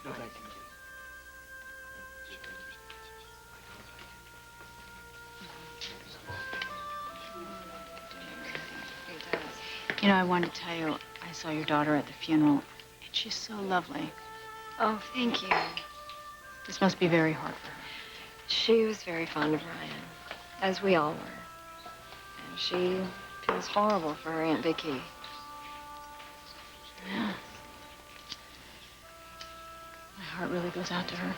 No, thank you. You know, I wanted to tell you, I saw your daughter at the funeral, and she's so lovely. Oh, thank you. This must be very hard for her. She was very fond of Ryan, as we all were. And she feels horrible for her Aunt Vicky. Yeah. My heart really goes out to her.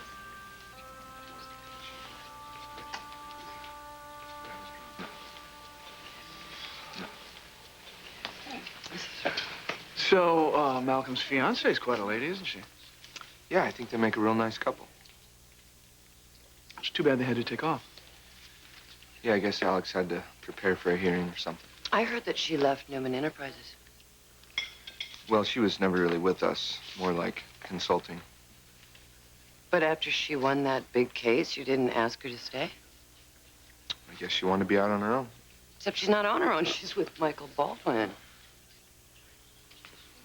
So, Malcolm's fiancée is quite a lady, isn't she? Yeah, I think they make a real nice couple. It's too bad they had to take off. Yeah, I guess Alex had to prepare for a hearing or something. I heard that she left Newman Enterprises. Well, she was never really with us, more like consulting. But after she won that big case, you didn't ask her to stay? I guess she wanted to be out on her own. Except she's not on her own. She's with Michael Baldwin.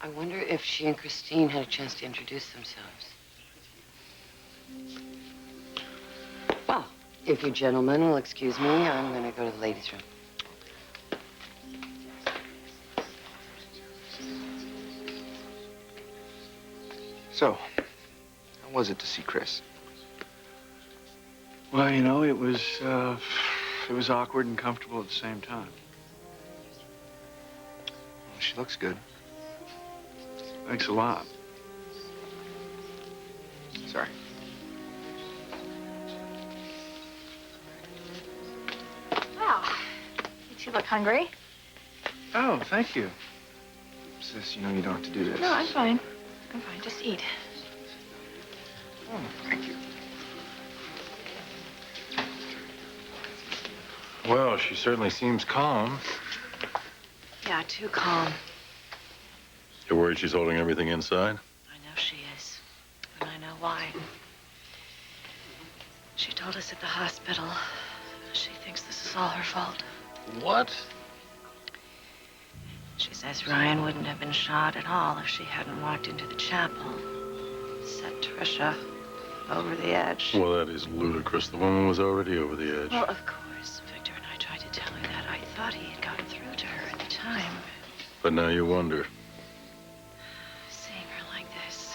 I wonder if she and Christine had a chance to introduce themselves. Well, if you gentlemen will excuse me, I'm going to go to the ladies' room. So, how was it to see Chris? Well, you know, it was awkward and comfortable at the same time. Well, she looks good. Thanks a lot. Sorry. Well, you look hungry. Oh, thank you. Sis, you know you don't have to do this. No, I'm fine. I'm fine. Just eat. Oh, thank you. Well, she certainly seems calm. Yeah, too calm. You're worried she's holding everything inside? I know she is. And I know why. She told us at the hospital. She thinks this is all her fault. What? She says Ryan wouldn't have been shot at all if she hadn't walked into the chapel. Set Trisha over the edge. Well, that is ludicrous. The woman was already over the edge. Well, of course. Victor and I tried to tell her that. I thought he had gotten through to her at the time. But now you wonder. Seeing her like this,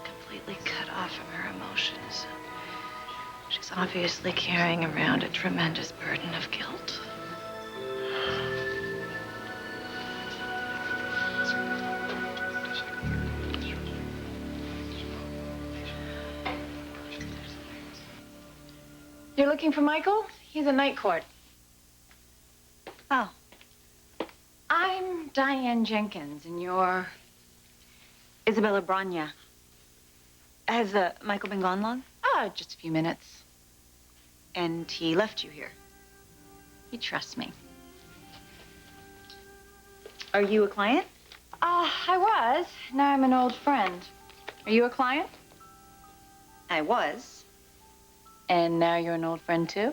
completely cut off from her emotions. She's obviously carrying around a tremendous burden of guilt. You're looking for Michael? He's at night court. Oh. I'm Diane Jenkins, and you're... Isabella Branya. Has Michael been gone long? Oh, just a few minutes. And he left you here? He trusts me. Are you a client? I was. Now I'm an old friend. Are you a client? I was. And now you're an old friend, too?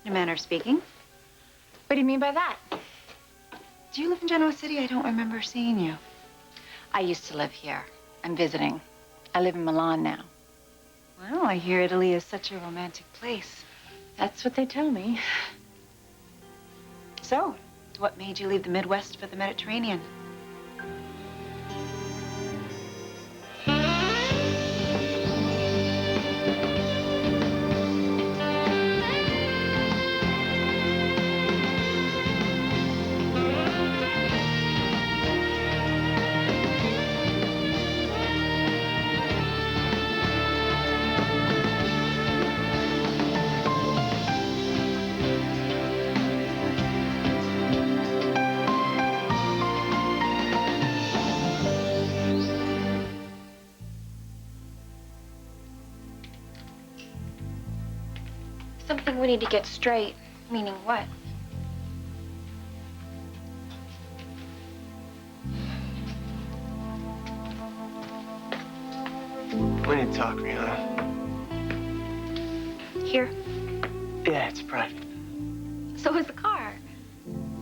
In a manner of speaking. What do you mean by that? Do you live in Genoa City? I don't remember seeing you. I used to live here. I'm visiting. I live in Milan now. Well, I hear Italy is such a romantic place. That's what they tell me. So, what made you leave the Midwest for the Mediterranean? Something we need to get straight. Meaning what? We need to talk, Rihanna. Here. Yeah, it's private. So is the car.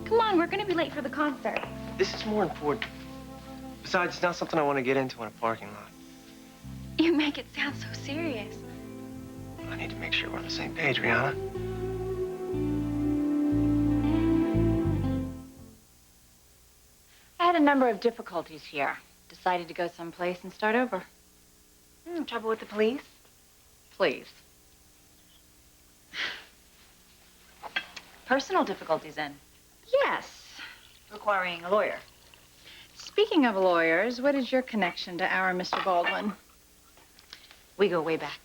Come on, we're gonna be late for the concert. This is more important. Besides, it's not something I want to get into in a parking lot. You make it sound so serious. I need to make sure we're on the same page, Rihanna. I had a number of difficulties here. Decided to go someplace and start over. Trouble with the police? Please. Personal difficulties, then. Yes. Requiring a lawyer. Speaking of lawyers, what is your connection to our Mr. Baldwin? We go way back.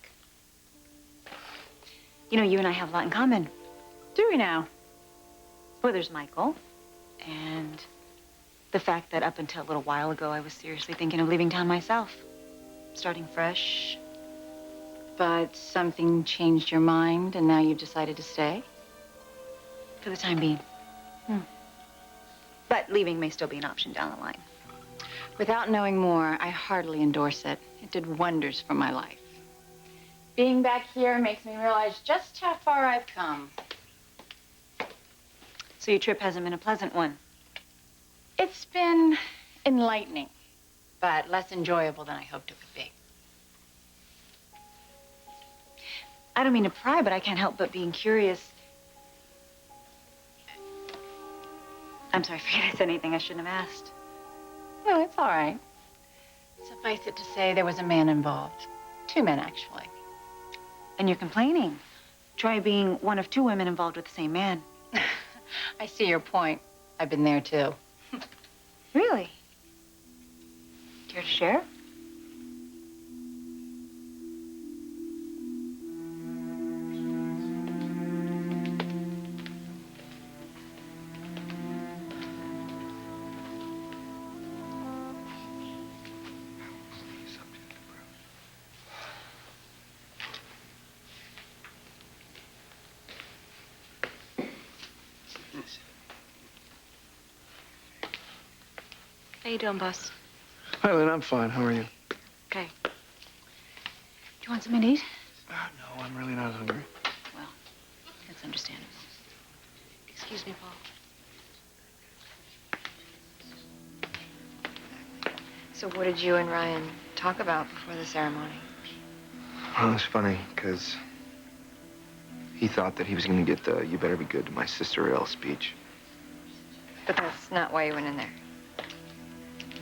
You know, you and I have a lot in common. Do we now? Well, there's Michael, and the fact that up until a little while ago, I was seriously thinking of leaving town myself. Starting fresh. But something changed your mind, and now you've decided to stay? For the time being. But leaving may still be an option down the line. Without knowing more, I hardly endorse it. It did wonders for my life. Being back here makes me realize just how far I've come. So your trip hasn't been a pleasant one. It's been enlightening, but less enjoyable than I hoped it would be. I don't mean to pry, but I can't help but being curious. I'm sorry, forget I said anything I shouldn't have asked. No, it's all right. Suffice it to say, there was a man involved. 2 men, actually. And you're complaining. Try being one of 2 women involved with the same man. I see your point. I've been there, too. Really? Care to share? How you doing, boss? Hi, Lynn. I'm fine. How are you? Okay. Do you want something to eat? No, I'm really not hungry. Well, that's understandable. Excuse me, Paul. So what did you and Ryan talk about before the ceremony? Well, it's funny, because he thought that he was going to get the "you better be good to my sister or else" speech. But that's not why you went in there.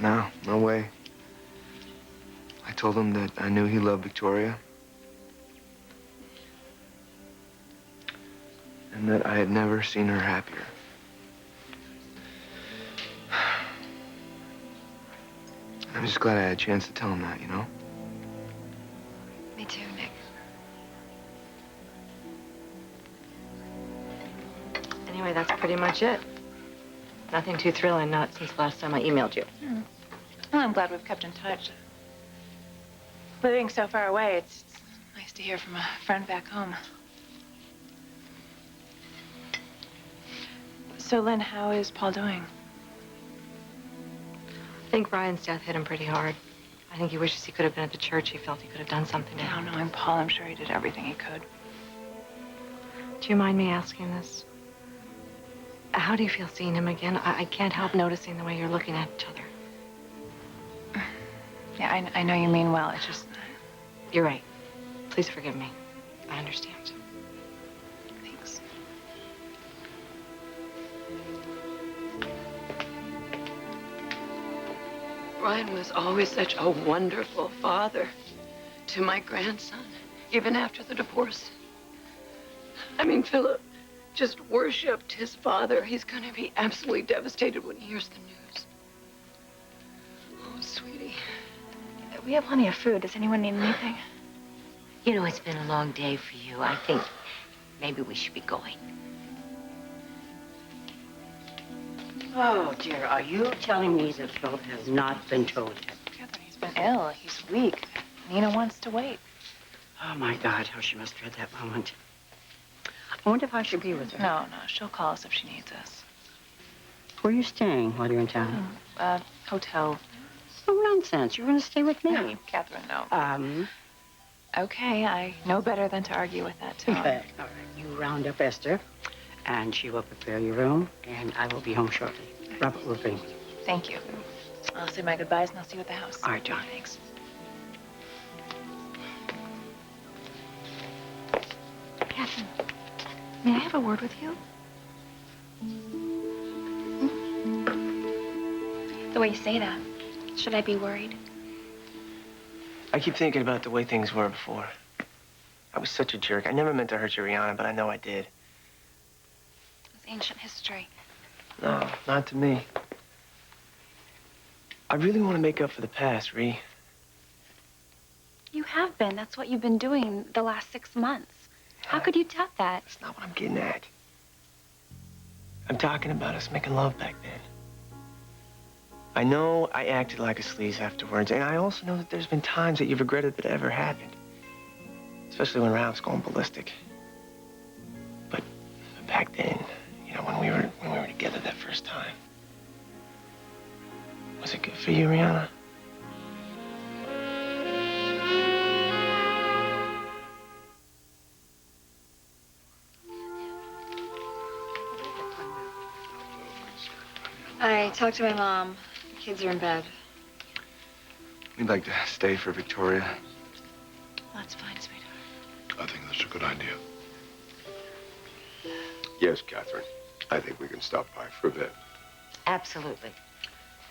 No, no way. I told him that I knew he loved Victoria. And that I had never seen her happier. I'm just glad I had a chance to tell him that, you know? Me too, Nick. Anyway, that's pretty much it. Nothing too thrilling, not since last time I emailed you. Well, I'm glad we've kept in touch. Living so far away, it's nice to hear from a friend back home. So, Lynn, how is Paul doing? I think Ryan's death hit him pretty hard. I think he wishes he could have been at the church. He felt he could have done something to Now, him. knowing Paul, I'm sure he did everything he could. Do you mind me asking this? How do you feel seeing him again? I can't help noticing the way you're looking at each other. Yeah, I know you mean well. It's just... You're right. Please forgive me. I understand. Thanks. Ryan was always such a wonderful father to my grandson, even after the divorce. I mean, Philip just worshipped his father. He's going to be absolutely devastated when he hears the news. Oh, sweetie. We have plenty of food. Does anyone need anything? You know, it's been a long day for you. I think maybe we should be going. Oh, dear, are you telling me that Philip has not been told yet? Catherine, he's been ill. He's weak. Nina wants to wait. Oh, my God, how she must dread that moment. I wonder if I should be with her. No, she'll call us if she needs us. Where are you staying while you're in town? Hotel. Oh, nonsense. You're going to stay with me. No, Catherine, no. Okay, I know better than to argue with that tone. Okay. All right, you round up Esther, and she will prepare your room, and I will be home shortly. Robert will bring me. Thank you. I'll say my goodbyes and I'll see you at the house. All right, John. Thanks. Catherine, may I have a word with you? The way you say that, should I be worried? I keep thinking about the way things were before. I was such a jerk. I never meant to hurt you, Rihanna, but I know I did. It's ancient history. No, not to me. I really want to make up for the past, Ree. You have been. That's what you've been doing the last 6 months. How could you doubt that? That's not what I'm getting at. I'm talking about us making love back then. I know I acted like a sleaze afterwards, and I also know that there's been times that you've regretted that it ever happened. Especially when Ralph's going ballistic. But back then, you know, when we were together that first time. Was it good for you, Rihanna? I talked to my mom. The kids are in bed. We'd like to stay for Victoria. That's fine, sweetheart. I think that's a good idea. Yes, Catherine. I think we can stop by for a bit. Absolutely.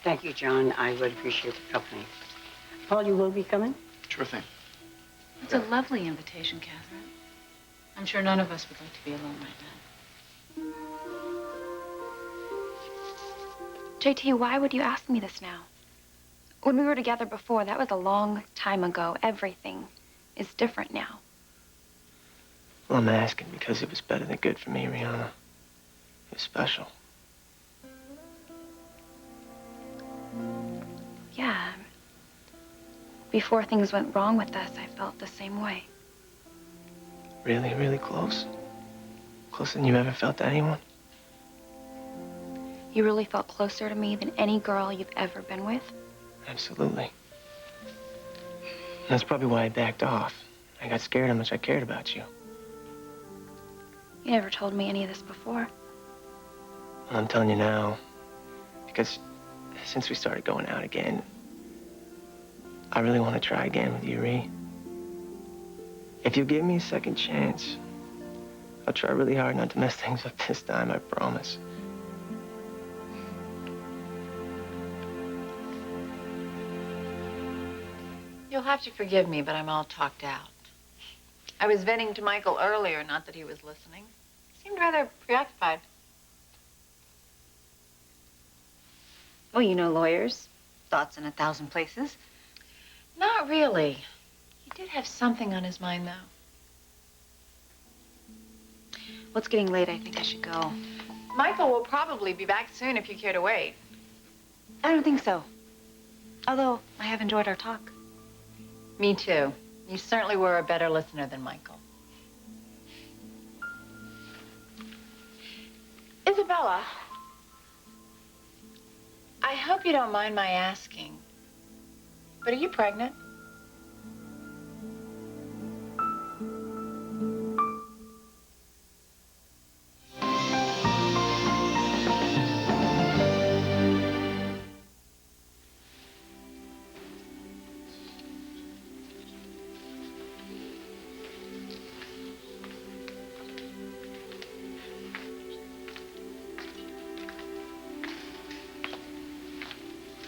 Thank you, John. I would appreciate the company. Paul, you will be coming? Sure thing. It's a lovely invitation, Catherine. I'm sure none of us would like to be alone right now. JT, why would you ask me this now? When we were together before, that was a long time ago. Everything is different now. Well, I'm asking because it was better than good for me, Rihanna. It was special. Yeah. Before things went wrong with us, I felt the same way. Really, really close? Closer than you ever felt to anyone? You really felt closer to me than any girl you've ever been with? Absolutely. And that's probably why I backed off. I got scared how much I cared about you. You never told me any of this before. Well, I'm telling you now, because since we started going out again, I really want to try again with you, Ree. If you give me a second chance, I'll try really hard not to mess things up this time, I promise. You'll have to forgive me, but I'm all talked out. I was venting to Michael earlier, not that he was listening. He seemed rather preoccupied. Well, you know lawyers. Thoughts in 1,000 places. Not really. He did have something on his mind, though. Well, it's getting late. I think I should go. Michael will probably be back soon if you care to wait. I don't think so. Although, I have enjoyed our talk. Me too. You certainly were a better listener than Michael. Isabella, I hope you don't mind my asking, but are you pregnant?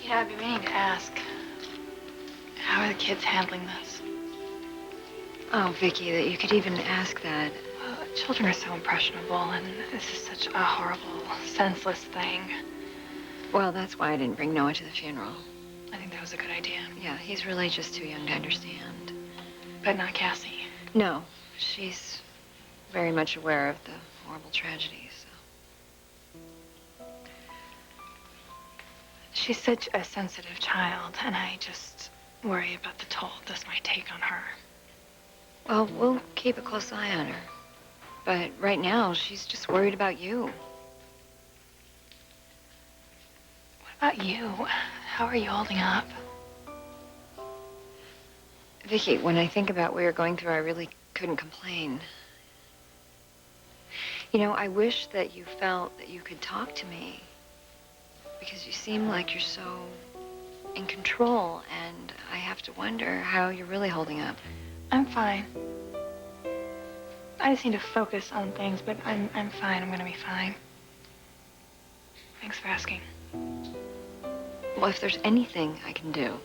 Yeah, I've been meaning to ask. How are the kids handling this? Oh, Vicky, that you could even ask that. Well, children are so impressionable, and this is such a horrible, senseless thing. Well, that's why I didn't bring Noah to the funeral. I think that was a good idea. Yeah, he's really just too young to understand. But not Cassie. No, she's very much aware of the horrible tragedies. She's such a sensitive child, and I just worry about the toll this might take on her. Well, we'll keep a close eye on her. But right now, she's just worried about you. What about you? How are you holding up? Vicky, when I think about what you're going through, I really couldn't complain. You know, I wish that you felt that you could talk to me. Because you seem like you're so in control, and I have to wonder how you're really holding up. I'm fine. I just need to focus on things, but I'm fine. I'm gonna be fine. Thanks for asking. Well, if there's anything I can do.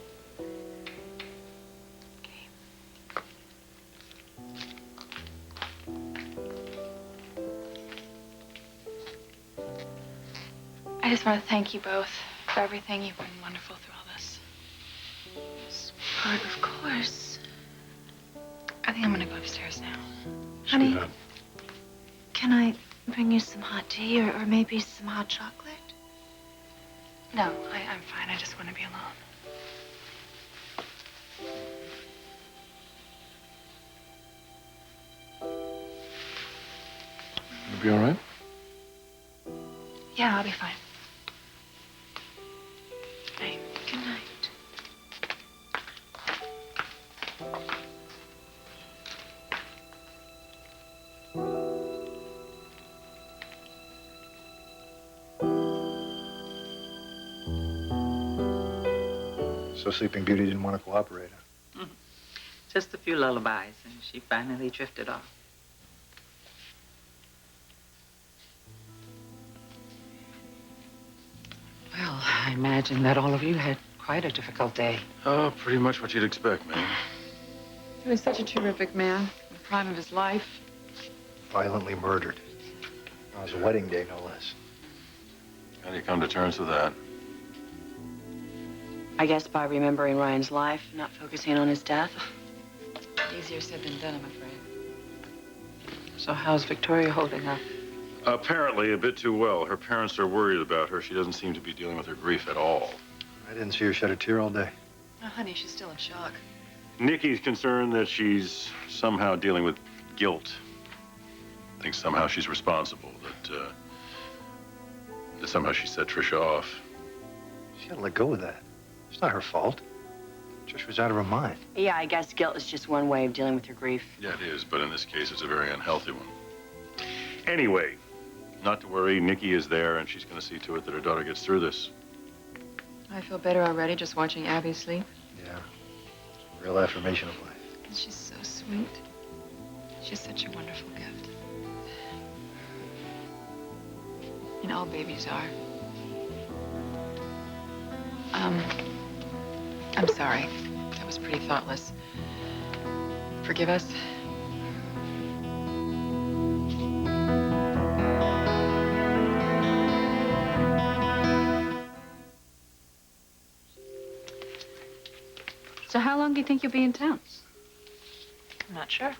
I just want to thank you both for everything. You've been wonderful through all this. Sweetheart, of course. I think I'm gonna go upstairs now. Honey, Sweetheart. can I bring you some hot tea or maybe some hot chocolate? No, I'm fine. I just want to be alone. You be all right? Yeah, I'll be fine. Night. Good night. So Sleeping Beauty didn't want to cooperate, huh? Just a few lullabies, and she finally drifted off. Well, I imagine that all of you had quite a difficult day. Oh, pretty much what you'd expect, man. He was such a terrific man, in the prime of his life. Violently murdered. On his wedding day, no less. How do you come to terms with that? I guess by remembering Ryan's life, not focusing on his death. Easier said than done, I'm afraid. So how's Victoria holding up? Apparently a bit too well. Her parents are worried about her. She doesn't seem to be dealing with her grief at all. I didn't see her shed a tear all day. Oh, honey, she's still in shock. Nikki's concerned that she's somehow dealing with guilt. Thinks somehow she's responsible, that somehow she set Trisha off. She gotta let go of that. It's not her fault. Trish was out of her mind. Yeah, I guess guilt is just one way of dealing with your grief. Yeah, it is, but in this case, it's a very unhealthy one. Anyway, not to worry, Nikki is there, and she's going to see to it that her daughter gets through this. I feel better already just watching Abby sleep. Yeah. Real affirmation of life. And she's so sweet. She's such a wonderful gift. And all babies are. I'm sorry. That was pretty thoughtless. Forgive us. So how long do you think you'll be in town? I'm not sure.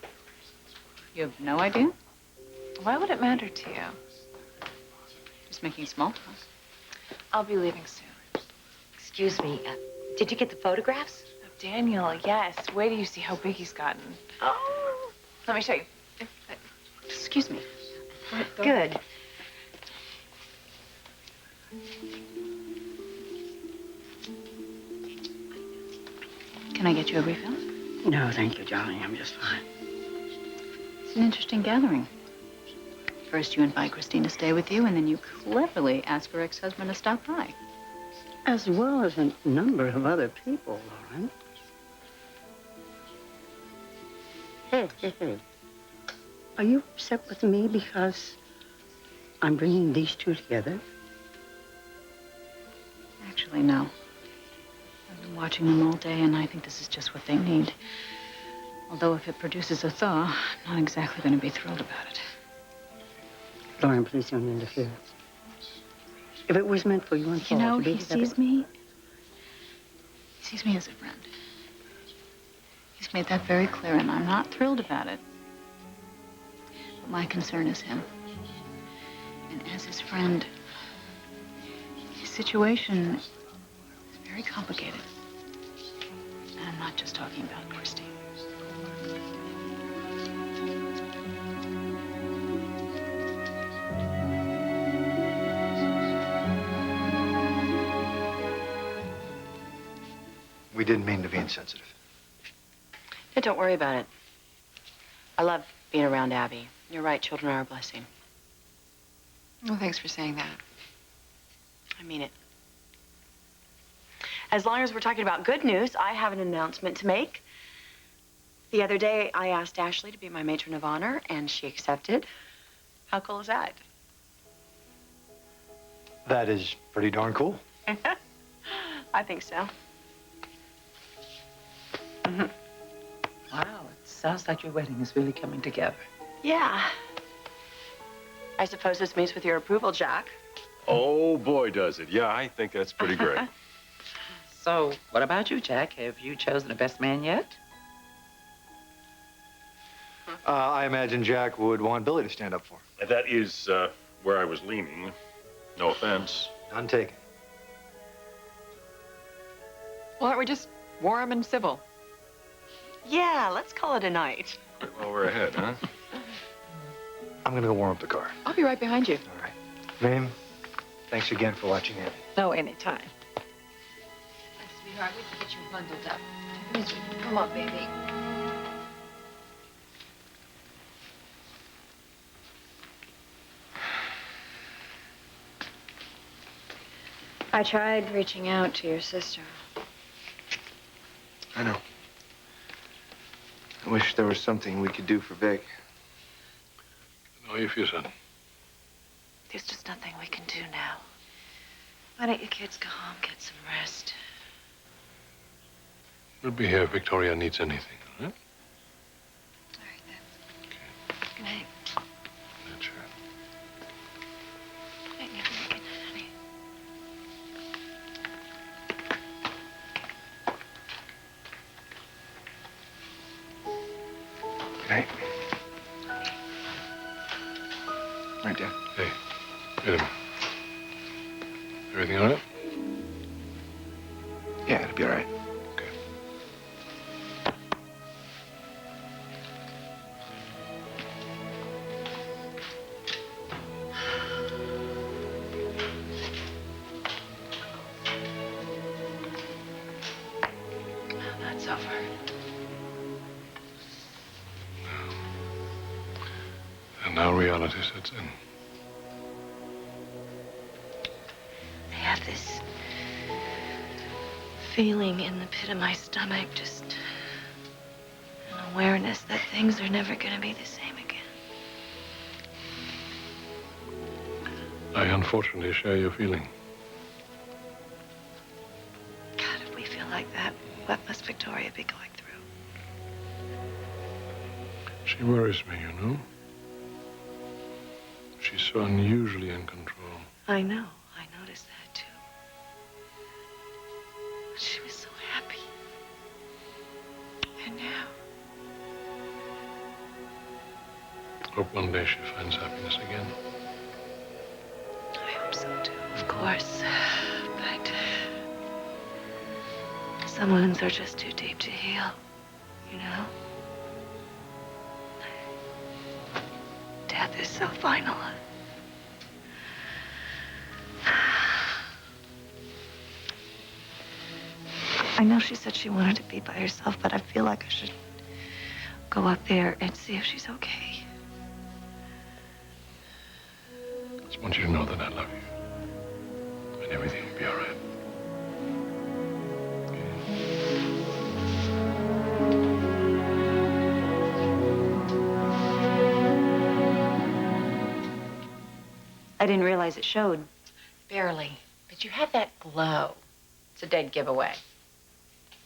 You have no idea? Why would it matter to you? Just making small talk. I'll be leaving soon. Excuse me, did you get the photographs? Oh, Daniel, yes. Wait till you see how big he's gotten. Oh. Let me show you. Excuse me. Good. Can I get you a refill? No, thank you, darling. I'm just fine. It's an interesting gathering. First you invite Christine to stay with you, and then you cleverly ask her ex-husband to stop by. As well as a number of other people, Lauren. Hey. Are you upset with me because I'm bringing these two together? Actually, no. I've been watching them all day, and I think this is just what they need. Although if it produces a thaw, I'm not exactly going to be thrilled about it. Lauren, please don't interfere. If it was meant for you and Paul You know, to be he together... sees me as a friend. He's made that very clear, and I'm not thrilled about it. But my concern is him. And as his friend, his situation is very complicated. And I'm not just talking about Christine. We didn't mean to be insensitive. Hey, don't worry about it. I love being around Abby. You're right, children are a blessing. Well, thanks for saying that. I mean it. As long as we're talking about good news, I have an announcement to make. The other day, I asked Ashley to be my matron of honor, and she accepted. How cool is that? That is pretty darn cool. I think so. Wow, it sounds like your wedding is really coming together. Yeah. I suppose this means with your approval, Jack. Oh, boy, does it. Yeah, I think that's pretty great. So, what about you, Jack? Have you chosen a best man yet? I imagine Jack would want Billy to stand up for him. That is where I was leaning. No offense. None taken. Well, aren't we just warm and civil? Yeah, let's call it a night. Well, we're ahead, huh? I'm gonna go warm up the car. I'll be right behind you. All right. Ma'am, thanks again for watching Annie. No, anytime. Sweetheart, we can get you bundled up. Come on, baby. I tried reaching out to your sister. I know. I wish there was something we could do for Vic. How are you feel, son? There's just nothing we can do now. Why don't you kids go home, get some rest? We'll be here if Victoria needs anything, all right? All right, then. Good night. That's sure. Good night, Nicky. Good night, honey. Good night. Right, Dad. Hey, wait a minute. Everything all right? Yeah, it'll be all right. That's over. And now reality sets in. I have this feeling in the pit of my stomach, just an awareness that things are never going to be the same again. I unfortunately share your feeling. God, if we feel like that, what must Victoria be going through? She worries me, you know? She's so unusually in control. I know. I noticed that, too. But she was so happy. And now, Hope one day she finds happiness again. I hope so, too, of course. But some wounds are just too deep to heal, you know? Death is so final. I know she said she wanted to be by herself, but I feel like I should go up there and see if she's okay. I just want you to know that I love you. And everything will be all right. I didn't realize it showed. Barely. But you have that glow. It's a dead giveaway.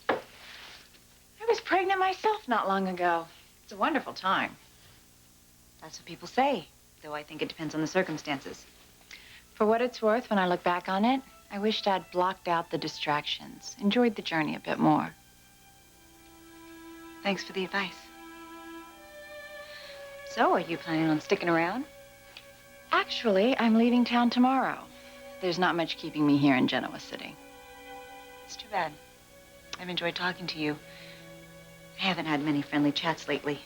I was pregnant myself not long ago. It's a wonderful time. That's what people say, though I think it depends on the circumstances. For what it's worth, when I look back on it, I wished I'd blocked out the distractions, enjoyed the journey a bit more. Thanks for the advice. So, are you planning on sticking around? Actually, I'm leaving town tomorrow. There's not much keeping me here in Genoa City. It's too bad. I've enjoyed talking to you. I haven't had many friendly chats lately.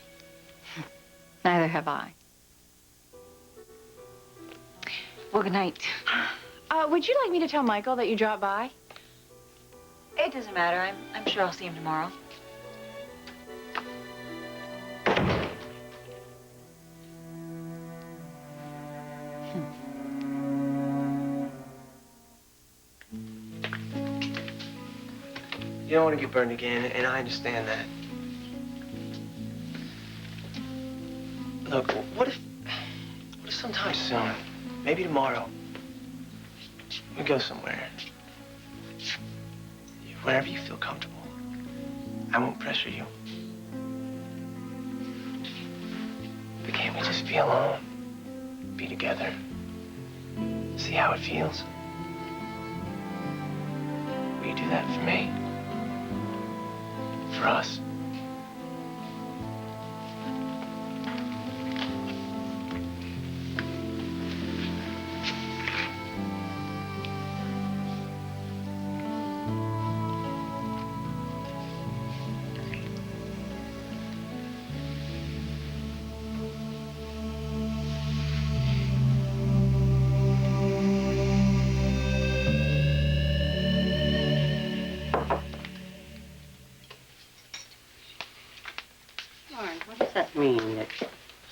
Neither have I. Well, good night. Would you like me to tell Michael that you dropped by? It doesn't matter. I'm sure I'll see him tomorrow. You don't want to get burned again, and I understand that. Look, what if sometime soon, maybe tomorrow, we go somewhere, wherever you feel comfortable. I won't pressure you. But can't we just be alone? Be together? See how it feels? Will you do that for me? For us? Lauren, what does that mean that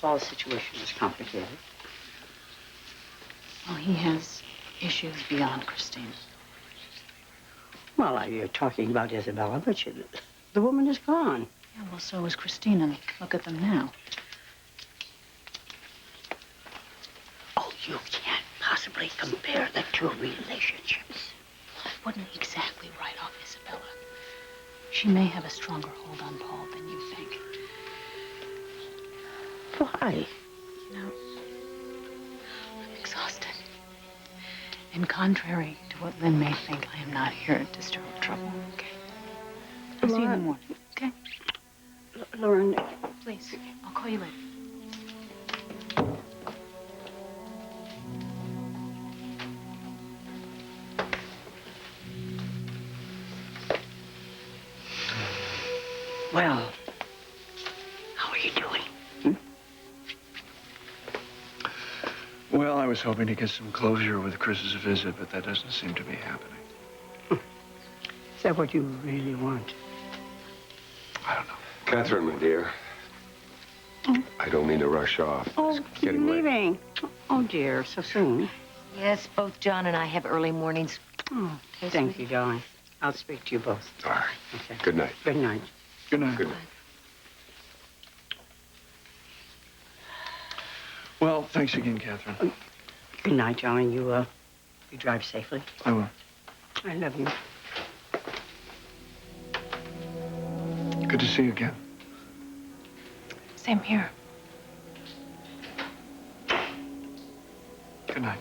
Paul's situation is complicated? Well, he has issues beyond Christine. Well, you're talking about Isabella, but the woman is gone. Yeah, well, so is Christine, and look at them now. Oh, you can't possibly compare the two relationships. I wouldn't exactly write off Isabella. She may have a stronger hold on Paul than you think. Why? You know, I'm exhausted. And contrary to what Lynn may think, I am not here to stir up trouble, okay? I'll see you in the morning, okay? Lauren, Please, I'll call you later. well, how are you doing? Well, I was hoping to get some closure with Chris's visit, but that doesn't seem to be happening. Is that what you really want? I don't know. Catherine, my dear. I don't mean to rush off. Oh, It's getting late. leaving. Oh, dear, so soon. Yes, both John and I have early mornings. Oh, thank you, darling. I'll speak to you both. All right. Okay. Good night. Good night. Good night. Good night. Well, thanks again, Catherine. Good night, darling. You drive safely. I will. I love you. Good to see you again. Same here. Good night.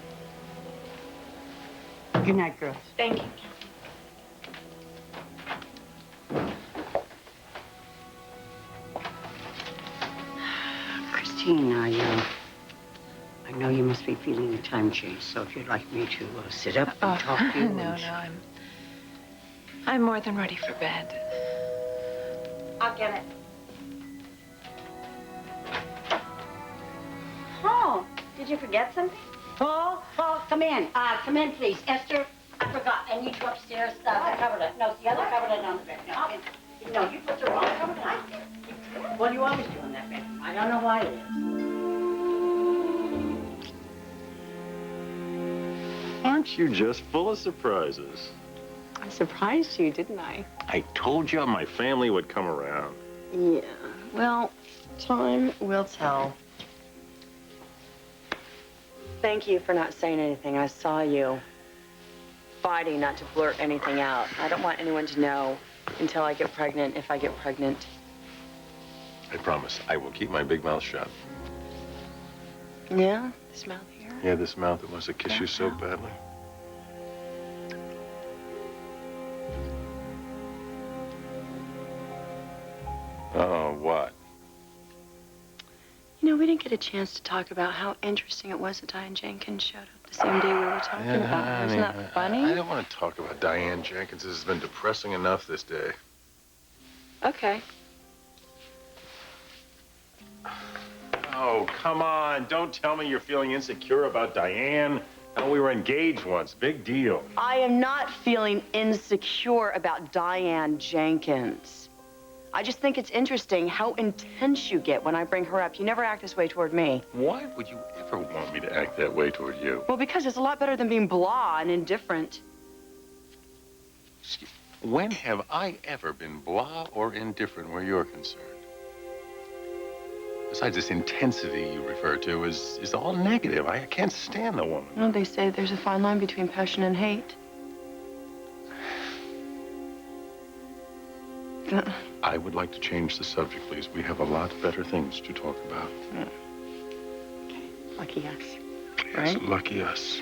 Good night, girls. Thank you. Christine, I know you must be feeling the time change, so if you'd like me to sit up and talk to you. No, I'm more than ready for bed. I'll get it. Paul, did you forget something? Paul, come in. Come in, please. Esther, I forgot. I need you upstairs. The cupboard. No, the other cupboard on the bed. No, you put the wrong cupboard on. Well, you always do on that bed. I don't know why it is. Aren't you just full of surprises? I surprised you, didn't I? I told you my family would come around. Yeah. Well, time will tell. Thank you for not saying anything. I saw you fighting not to blurt anything out. I don't want anyone to know until I get pregnant, if I get pregnant. I promise I will keep my big mouth shut. Yeah? This mouth here? Yeah, this mouth that wants to kiss you so badly. Oh, what? You know, we didn't get a chance to talk about how interesting it was that Diane Jenkins showed up the same day we were talking about her. Isn't that funny? I don't want to talk about Diane Jenkins. This has been depressing enough this day. Okay. Oh, come on. Don't tell me you're feeling insecure about Diane. Oh, we were engaged once. Big deal. I am not feeling insecure about Diane Jenkins. I just think it's interesting how intense you get when I bring her up. You never act this way toward me. Why would you ever want me to act that way toward you? Well, because it's a lot better than being blah and indifferent. When have I ever been blah or indifferent where you're concerned? Besides, this intensity you refer to is all negative. I can't stand the woman. No, they say there's a fine line between passion and hate. I would like to change the subject, please. We have a lot better things to talk about. Yeah. Lucky us. Yes, Right? lucky us.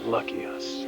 Lucky us.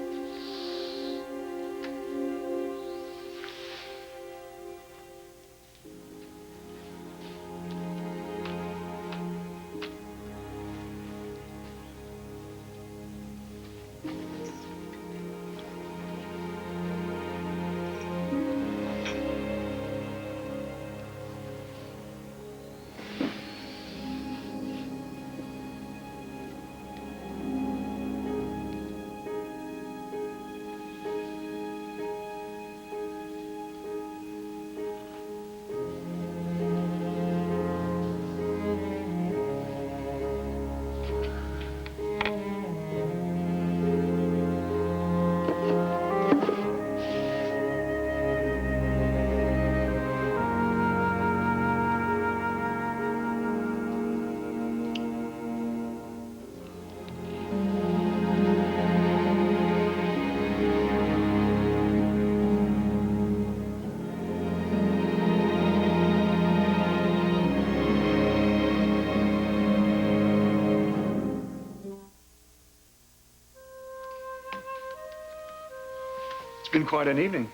It's been quite an evening.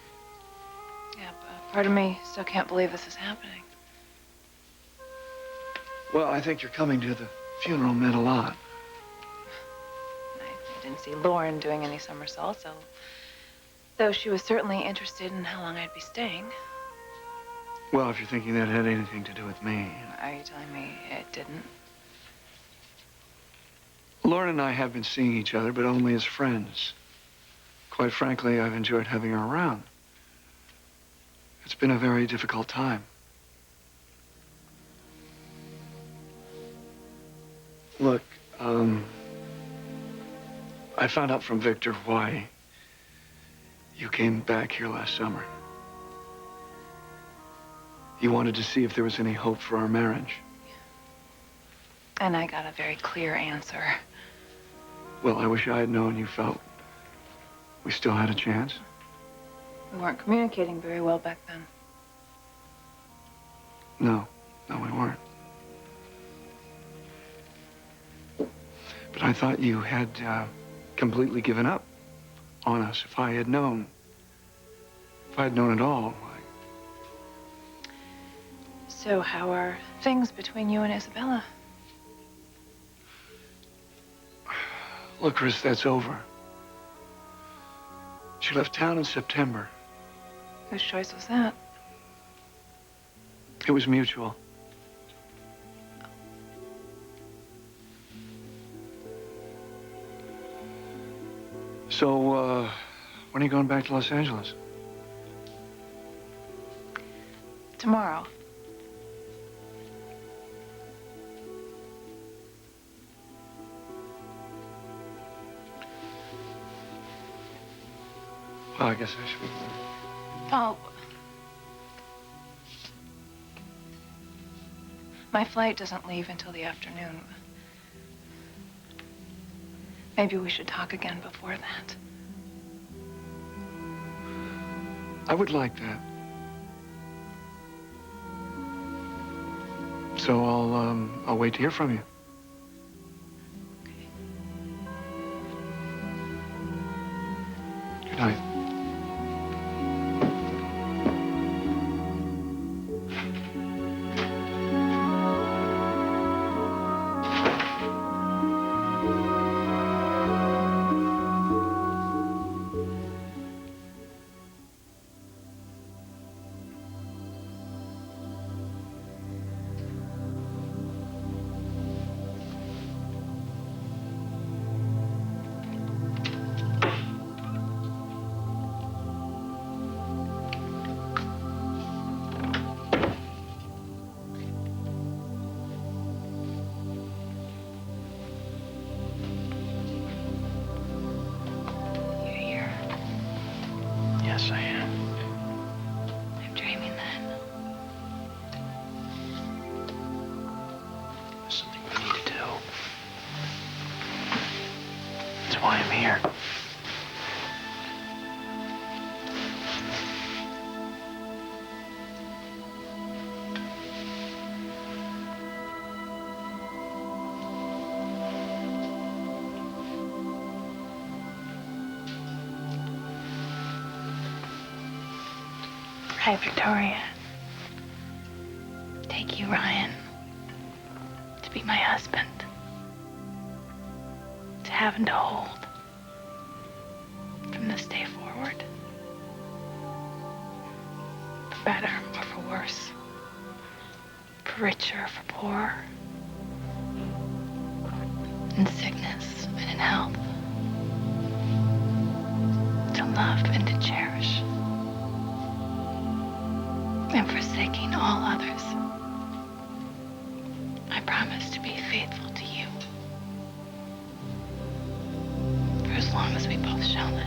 Yeah, but part of me still can't believe this is happening. Well, I think your coming to the funeral meant a lot. I didn't see Lauren doing any somersaults, though she was certainly interested in how long I'd be staying. Well, if you're thinking that had anything to do with me. Are you telling me it didn't? Lauren and I have been seeing each other, but only as friends. Quite frankly, I've enjoyed having her around. It's been a very difficult time. Look, I found out from Victor why you came back here last summer. He wanted to see if there was any hope for our marriage. And I got a very clear answer. Well, I wish I had known you felt we still had a chance. We weren't communicating very well back then. No, we weren't. But I thought you had completely given up on us. If I had known at all. So how are things between you and Isabella? Look, Chris, that's over. She left town in September. Whose choice was that? It was mutual. So, when are you going back to Los Angeles? Tomorrow. Well, I guess I should be. Oh. My flight doesn't leave until the afternoon. Maybe we should talk again before that. I would like that. So I'll wait to hear from you. Good night. why I'm here. Hi, Victoria. Take you, Ryan, to be my husband. To have and to hold. From this day forward. For better or for worse. For richer or for poorer. In sickness and in health. To love and to cherish. And forsaking all others, I promise to be faithful to you for as long as we both shall live.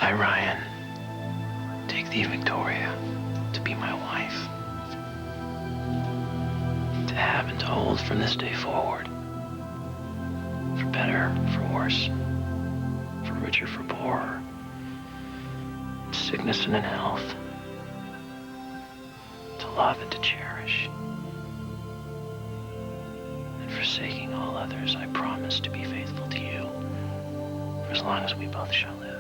I, Ryan, take thee, Victoria, to be my wife, to have and to hold from this day forward, for better, for worse, for richer, for poorer, in sickness and in health, to love and to cherish, and forsaking all others, I promise to be faithful to you, for as long as we both shall live.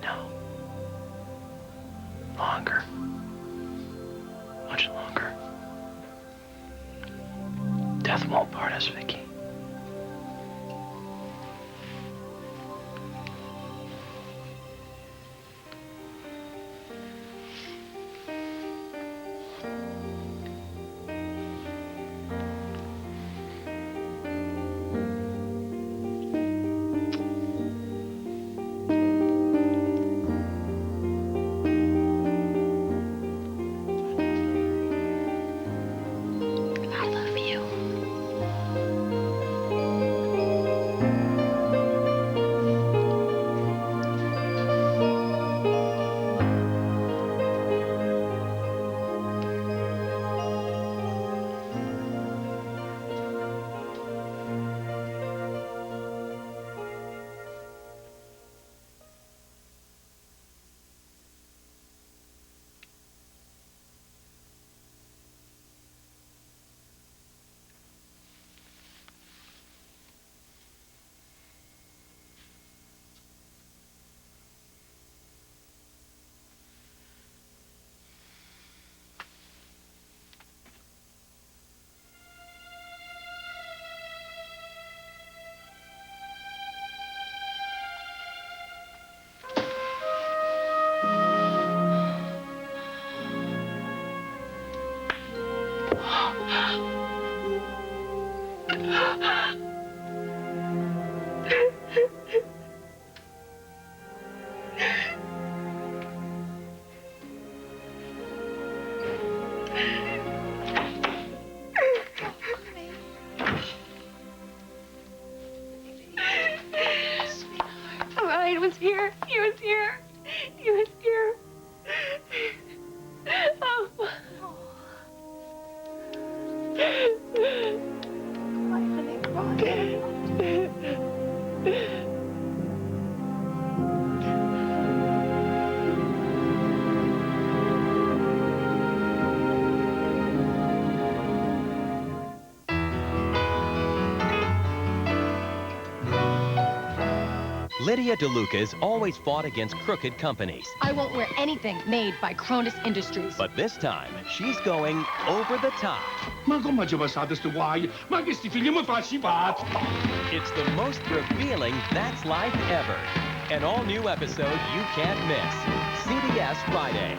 No. Longer. Much longer. Death won't part us, Vicky. I love you. Ryan was here. He was here. He was here. Oh. Cry, honey, cry. Lydia DeLucas always fought against crooked companies. I won't wear anything made by Cronus Industries. But this time, she's going over the top. Ma come ci passate sti guai? Ma che sti figli mi facci pazzi? It's the most revealing That's Life ever. An all-new episode you can't miss. CBS Friday.